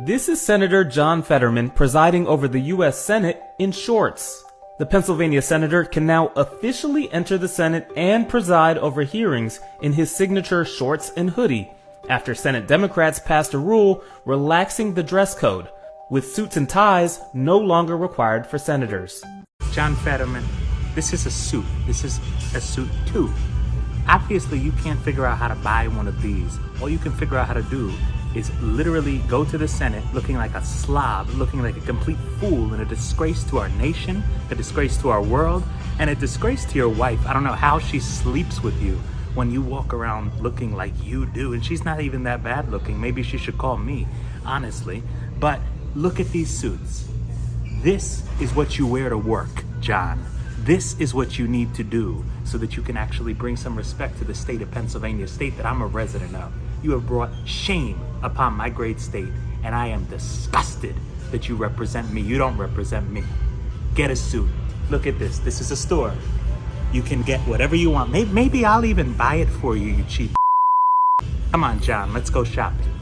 This is Senator John Fetterman presiding over the U.S. Senate in shorts. The Pennsylvania senator can now officially enter the Senate and preside over hearings in his signature shorts and hoodie after Senate Democrats passed a rule relaxing the dress code, with suits and ties no longer required for senators. John Fetterman, this is a suit. This is a suit too. Obviously, you can't figure out how to buy one of these. All you can figure out how to do is literally go to the Senate looking like a slob, looking like a complete fool and a disgrace to our nation, a disgrace to our world, and a disgrace to your wife. I don't know how she sleeps with you when you walk around looking like you do, and she's not even that bad looking. Maybe she should call me, honestly. But look at these suits. This is what you wear to work, John. This is what you need to do so that you can actually bring some respect to the state of Pennsylvania, state that I'm a resident of. You have brought shame upon my great state, and I am disgusted that you represent me. You don't represent me. Get a suit. Look at this. This is a store. You can get whatever you want. Maybe I'll even buy it for you, you cheap. Come on, John. Let's go shopping.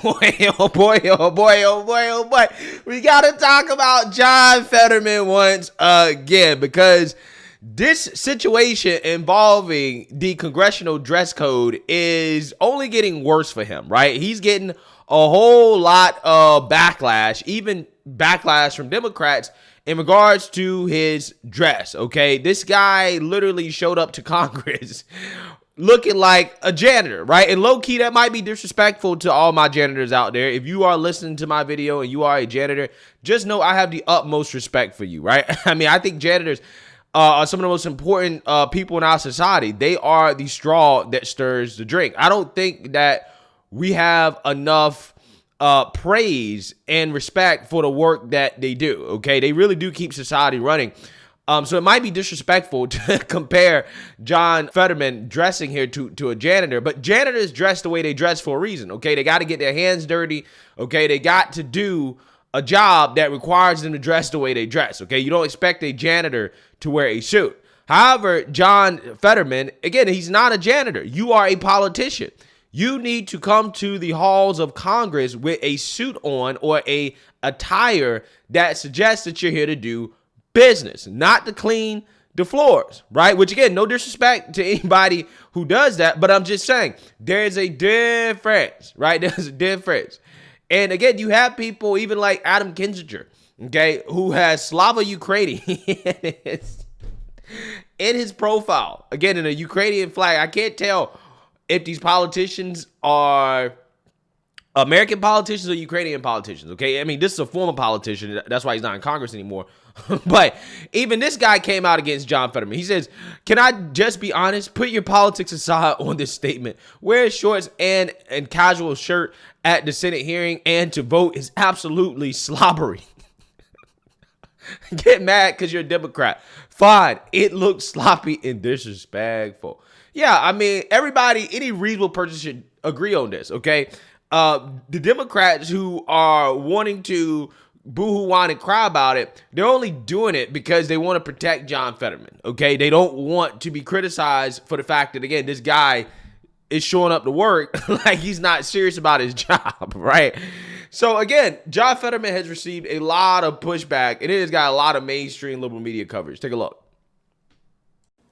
Boy, oh boy, oh boy, oh boy, oh boy. We got to talk about John Fetterman once again, because this situation involving the congressional dress code is only getting worse for him, right? He's getting a whole lot of backlash, even backlash from Democrats in regards to his dress, okay? This guy literally showed up to Congress looking like a janitor, right? And low-key, that might be disrespectful to all my janitors out there. If you are listening to my video and you are a janitor, just know I have the utmost respect for you, right? I mean, I think janitors are some of the most important people in our society. They are the straw that stirs the drink. I don't think that we have enough praise and respect for the work that they do, okay? They really do keep society running. So it might be disrespectful to compare John Fetterman dressing here to a janitor, but janitors dress the way they dress for a reason, okay? They got to get their hands dirty, okay? They got to do a job that requires them to dress the way they dress, okay? You don't expect a janitor to wear a suit. However, John Fetterman, again, he's not a janitor. You are a politician. You need to come to the halls of Congress with a suit on or a attire that suggests that you're here to do business, not to clean the floors, right? Which, again, no disrespect to anybody who does that, but I'm just saying there's a difference, right? There's a difference. And again, you have people even like Adam Kinzinger, okay, who has Slava Ukrainian in his profile. Again, in a Ukrainian flag. I can't tell if these politicians are American politicians or Ukrainian politicians, okay? I mean, this is a former politician. That's why he's not in Congress anymore. But even this guy came out against John Fetterman. He says, can I just be honest? Put your politics aside on this statement. Wear shorts and casual shirt at the Senate hearing and to vote is absolutely slobbery. Get mad because you're a Democrat. Fine. It looks sloppy and disrespectful. Yeah, I mean, everybody, any reasonable person should agree on this, okay? The Democrats who are wanting to boo-hoo, whine, and cry about it, they're only doing it because they want to protect John Fetterman, okay? They don't want to be criticized for the fact that, again, this guy is showing up to work like he's not serious about his job, right? So, again, John Fetterman has received a lot of pushback, and it has got a lot of mainstream liberal media coverage. Take a look.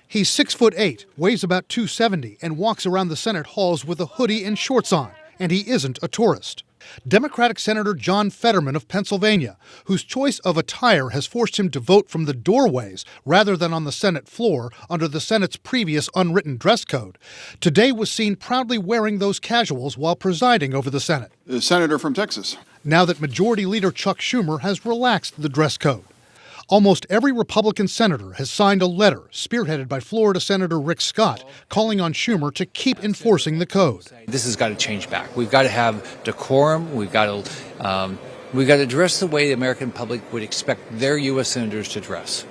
He's 6'8", weighs about 270, and walks around the Senate halls with a hoodie and shorts on, and he isn't a tourist. Democratic Senator John Fetterman of Pennsylvania, whose choice of attire has forced him to vote from the doorways rather than on the Senate floor under the Senate's previous unwritten dress code, today was seen proudly wearing those casuals while presiding over the Senate. The senator from Texas. Now that Majority Leader Chuck Schumer has relaxed the dress code. Almost every Republican senator has signed a letter, spearheaded by Florida Senator Rick Scott, calling on Schumer to keep enforcing the code. This has got to change back. We've got to have decorum. We've got to dress the way the American public would expect their U.S. senators to dress.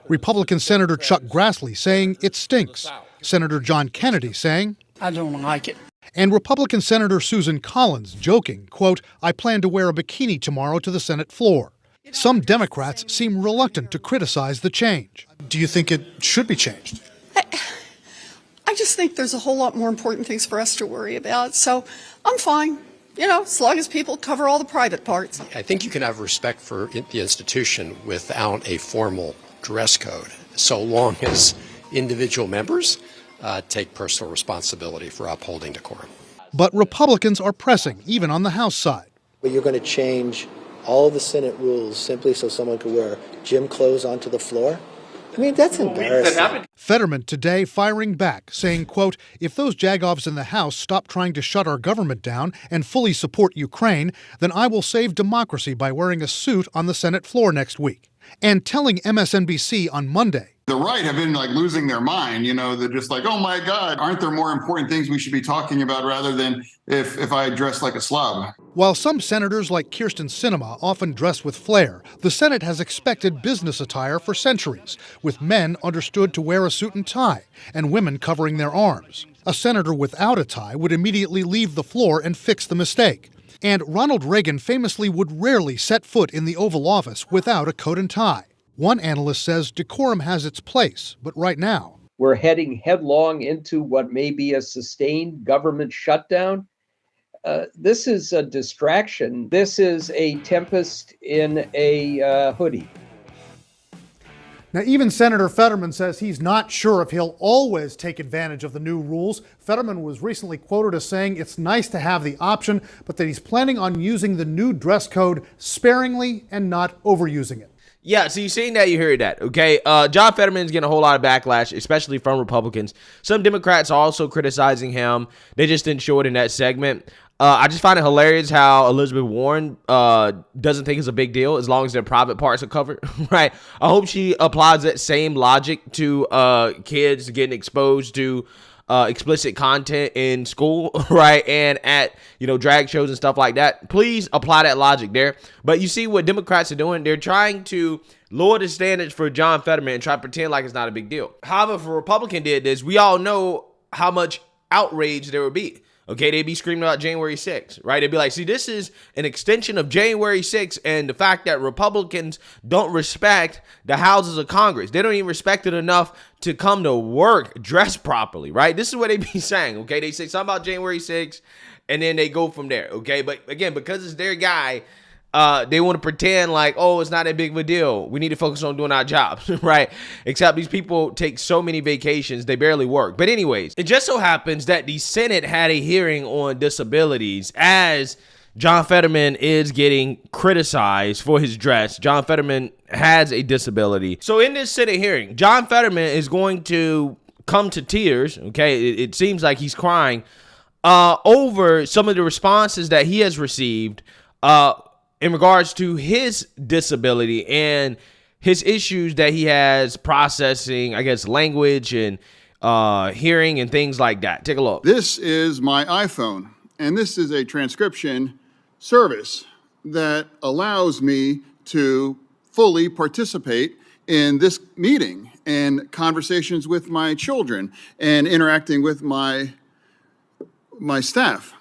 Republican Senator Chuck Grassley saying it stinks. Senator John Kennedy saying, I don't like it. And Republican Senator Susan Collins joking, quote, I plan to wear a bikini tomorrow to the Senate floor. Some Democrats seem reluctant to criticize the change. Do you think it should be changed? I just think there's a whole lot more important things for us to worry about. So I'm fine. as long as people cover all the private parts. I think you can have respect for the institution without a formal dress code, so long as individual members take personal responsibility for upholding decorum. But Republicans are pressing, even on the House side. But you're going to change all the Senate rules simply so someone could wear gym clothes onto the floor? I mean, that's embarrassing. Fetterman today firing back, saying, quote, if those jagoffs in the House stop trying to shut our government down and fully support Ukraine, then I will save democracy by wearing a suit on the Senate floor next week. And telling MSNBC on Monday, The right have been like losing their mind. They're just like, oh my God, aren't there more important things we should be talking about rather than if I dress like a slob? while some senators like Kyrsten Sinema often dress with flair, the Senate has expected business attire for centuries, with men understood to wear a suit and tie and women covering their arms. A senator without a tie would immediately leave the floor and fix the mistake. And Ronald Reagan famously would rarely set foot in the Oval Office without a coat and tie. One analyst says decorum has its place, but right now, we're heading headlong into what may be a sustained government shutdown. This is a distraction. This is a tempest in a hoodie. Now, even Senator Fetterman says he's not sure if he'll always take advantage of the new rules. Fetterman was recently quoted as saying it's nice to have the option, but that he's planning on using the new dress code sparingly and not overusing it. Yeah, so you're seeing that, you heard that, okay? John Fetterman's getting a whole lot of backlash, especially from Republicans. Some Democrats are also criticizing him. They just didn't show it in that segment. I just find it hilarious how Elizabeth Warren doesn't think it's a big deal as long as their private parts are covered, right? I hope she applies that same logic to kids getting exposed to explicit content in school, right? And at, drag shows and stuff like that. Please apply that logic there. But you see what Democrats are doing? They're trying to lower the standards for John Fetterman and try to pretend like it's not a big deal. However, if a Republican did this, we all know how much outrage there would be. Okay, they'd be screaming about January 6th, right? They'd be like, see, this is an extension of January 6th and the fact that Republicans don't respect the houses of Congress. They don't even respect it enough to come to work dressed properly, right? This is what they be saying, okay? They say something about January 6th and then they go from there, okay? But again, because it's their guy, they want to pretend like, oh, it's not that big of a deal. We need to focus on doing our jobs, right? Except these people take so many vacations, they barely work. But anyways, it just so happens that the Senate had a hearing on disabilities as John Fetterman is getting criticized for his dress. John Fetterman has a disability. So in this Senate hearing, John Fetterman is going to come to tears, okay? It seems like he's crying over some of the responses that he has received in regards to his disability and his issues that he has processing, I guess, language and hearing and things like that. Take a look. This is my iPhone, and this is a transcription service that allows me to fully participate in this meeting and conversations with my children and interacting with my staff.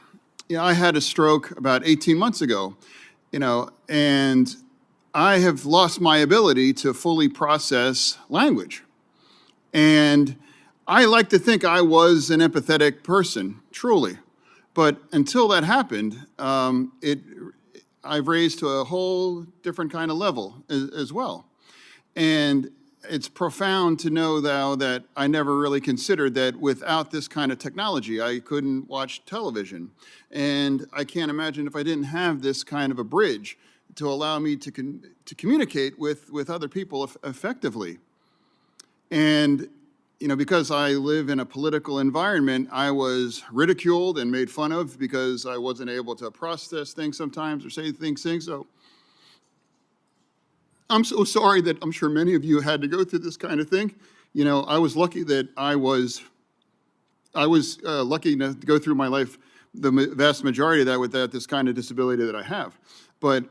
I had a stroke about 18 months ago. And I have lost my ability to fully process language. And I like to think I was an empathetic person, truly. But until that happened, I've raised to a whole different kind of level as well. And it's profound to know, though, that I never really considered that without this kind of technology, I couldn't watch television. And I can't imagine if I didn't have this kind of a bridge to allow me to communicate with other people effectively. And, because I live in a political environment, I was ridiculed and made fun of because I wasn't able to process things sometimes or say things. So I'm so sorry that I'm sure many of you had to go through this kind of thing. I was lucky that I was lucky enough to go through my life, the vast majority of that without this kind of disability that I have. But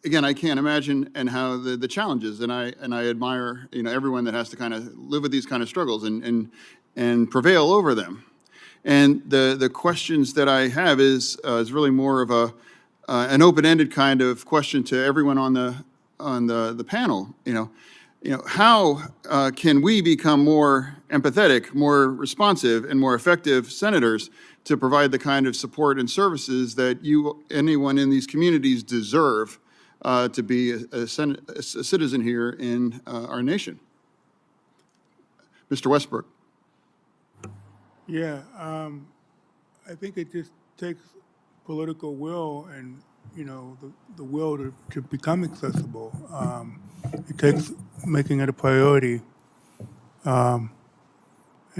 again, I can't imagine and how the challenges, and I admire everyone that has to kind of live with these kind of struggles and prevail over them. And the questions that I have is really more of an open-ended kind of question to everyone on the panel. how can we become more empathetic, more responsive, and more effective senators to provide the kind of support and services that anyone in these communities deserve to be a citizen here in our nation? Mr. Westbrook. Yeah, I think it just takes political will and, the will to become accessible. It takes making it a priority and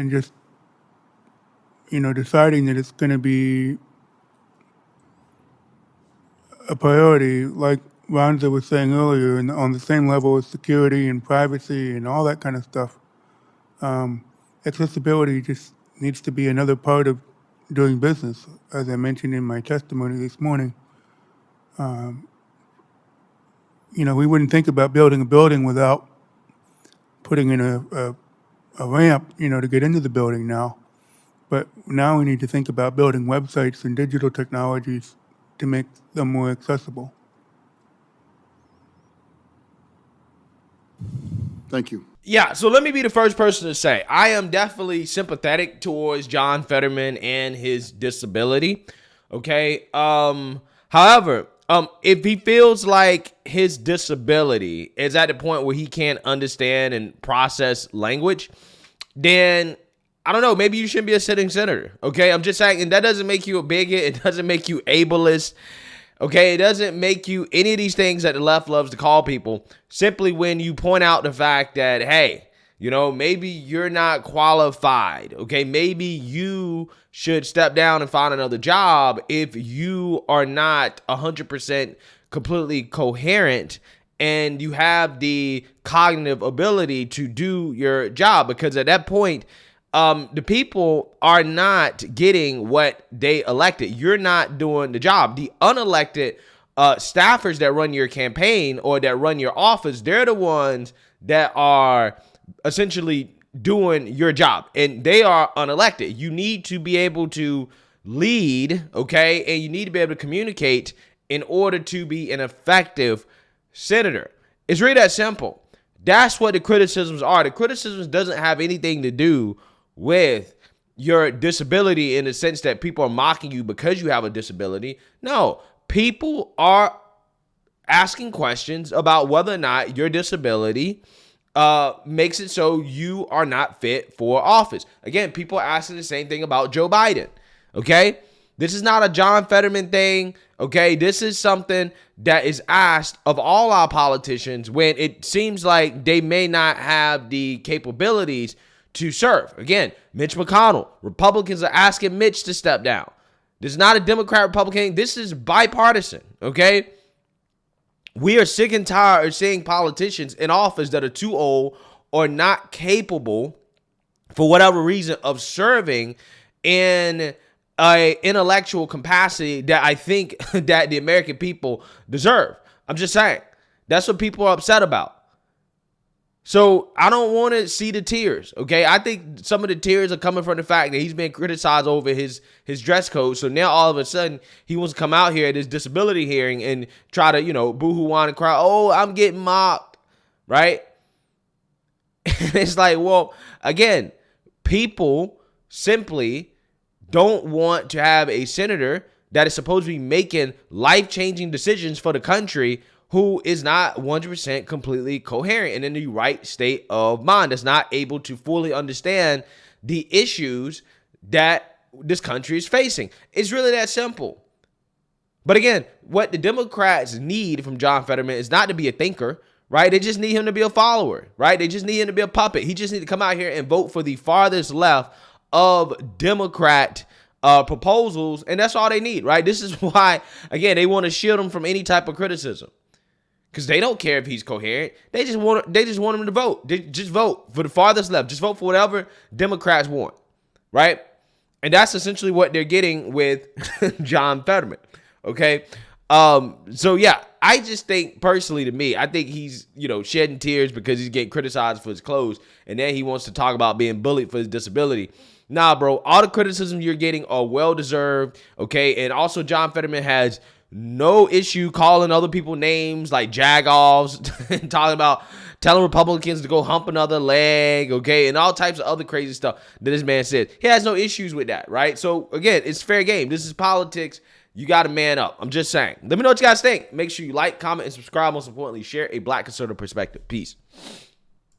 just, deciding that it's going to be a priority, like Ronza was saying earlier, and on the same level as security and privacy and all that kind of stuff. Accessibility just needs to be another part of doing business, as I mentioned in my testimony this morning. We wouldn't think about building a building without putting in a ramp, to get into the building now. But now we need to think about building websites and digital technologies to make them more accessible. Thank you. Yeah, so let me be the first person to say, I am definitely sympathetic towards John Fetterman and his disability, okay? However, if he feels like his disability is at the point where he can't understand and process language, then, I don't know, maybe you shouldn't be a sitting senator, okay? I'm just saying, and that doesn't make you a bigot, it doesn't make you ableist, okay? It doesn't make you any of these things that the left loves to call people, simply when you point out the fact that, hey, maybe you're not qualified, okay? Maybe you should step down and find another job if you are not 100% completely coherent and you have the cognitive ability to do your job, because at that point, the people are not getting what they elected. You're not doing the job. The unelected staffers that run your campaign or that run your office, they're the ones that are essentially doing your job, and they are unelected. You need to be able to lead, okay, and you need to be able to communicate in order to be an effective senator. It's really that simple. That's what the criticisms are. The criticisms doesn't have anything to do with your disability in the sense that people are mocking you because you have a disability. No, people are asking questions about whether or not your disability makes it so you are not fit for office. Again, people are asking the same thing about Joe Biden, okay? This is not a John Fetterman thing, okay? This is something that is asked of all our politicians when it seems like they may not have the capabilities to serve. Again, Mitch McConnell, Republicans are asking Mitch to step down. This is not a Democrat-Republican. This is bipartisan, okay? We are sick and tired of seeing politicians in office that are too old or not capable, for whatever reason, of serving in an intellectual capacity that I think that the American people deserve. I'm just saying. That's what people are upset about. So I don't want to see the tears, okay? I think some of the tears are coming from the fact that he's been criticized over his dress code. So now all of a sudden he wants to come out here at his disability hearing and try to, boo-hoo whine and cry, oh, I'm getting mocked, right? And it's like, well, again, people simply don't want to have a senator that is supposed to be making life-changing decisions for the country who is not 100% completely coherent and in the right state of mind, that's not able to fully understand the issues that this country is facing. It's really that simple. But again, what the Democrats need from John Fetterman is not to be a thinker, right? They just need him to be a follower, right? They just need him to be a puppet. He just needs to come out here and vote for the farthest left of Democrat proposals, and that's all they need, right? This is why, again, they want to shield him from any type of criticism. Because they don't care if he's coherent. They just want him to vote. They just vote for the farthest left. Just vote for whatever Democrats want, right? And that's essentially what they're getting with John Fetterman, okay? So, yeah, I just think, personally to me, I think he's, shedding tears because he's getting criticized for his clothes, and then he wants to talk about being bullied for his disability. Nah, bro, all the criticism you're getting are well-deserved, okay? And also, John Fetterman has no issue calling other people names like jagoffs, talking telling Republicans to go hump another leg, okay, and all types of other crazy stuff that this man said. He has no issues with that, right? So, again, it's fair game. This is politics. You got to man up. I'm just saying. Let me know what you guys think. Make sure you like, comment, and subscribe. Most importantly, share a Black conservative perspective. Peace.